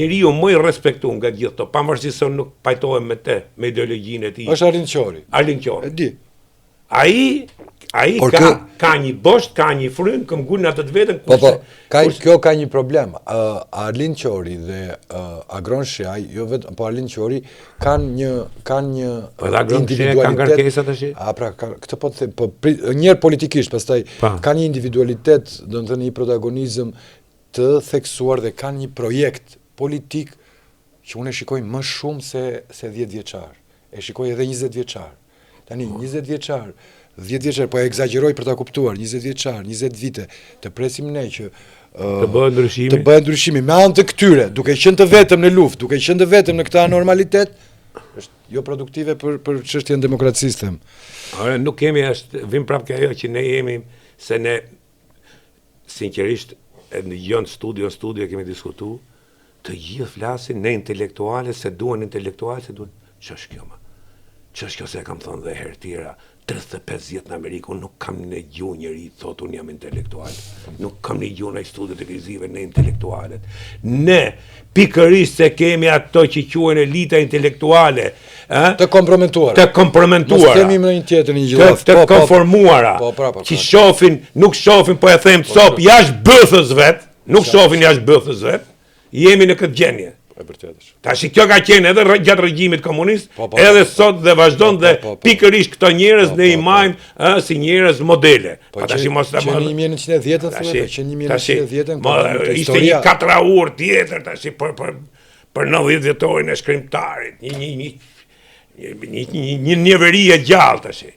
Njeriu më i respektuar nga gjithë to, pavarësisht se nuk pajtohem me te, me ideologjinë e tij. Është Arlind Qori. Arlind Qori. E di. Ai ka një bosht, ka një frym, këmbgulën atë të vetën. Kjo ka një problem. Arlind Qori dhe Agron Shaj, jo vetëm, po Arlind Qori kanë një po edhe Agron Shaj kanë ngarkesa tash. Pra, këtë po të them, po njëherë politikisht, pastaj kanë një individualitet, do të thënë një protagonizëm të theksuar dhe kanë një projekt politik që unë e shikoj më shumë se 10 vjeçar. E shikoj edhe 20 vjeçar. Tani 20 vjeçar, 10 vjeçar, po e egzagjeroj për ta kuptuar, 20 vjeçar, 20 vite, të presim ne që të bëhet ndryshimi me anë të këtyre, duke qenë të vetëm në luftë, duke qenë të vetëm në këtë anormalitet, është jo produktive për çështjen demokracisë them. Nuk kemi vim prapë ke ajo që ne jemi se ne sinqerisht në gjën studio kemi diskutuar, të gjithë flasin ne intelektuale se duan intelektuale se duan. Ç'është kjo më? Ç'është kjo se kam thënë dhe herë tjera, 35 vjet në Amerikë, nuk kam në gjuhë njëri thotë unë jam intelektual. Nuk kam në gjuhë në studio televizive në intelektualet. Ne pikërisht se kemi ato që quhen elita intelektuale, të komprometuara. Mos themi më një tjetër një gjë. Të konformuara. Që shohin, nuk shohin, po e them cop jashtë bëthës vet, nuk shohin jashtë bëthës vet. Jemi në këtë gjendje. Tash kjo ka qenë edhe gjatë regjimit komunist, edhe sot dhe vazhdon dhe pikërisht këto njerëz ne i majmë si njerëz modele. Tash mos ta bëjmë 1910-ën thonë, që 1910-ën ishte një katraur tjetër tash për 90 vjetorin e shkrimtarit, një njeveri e gjallë tash.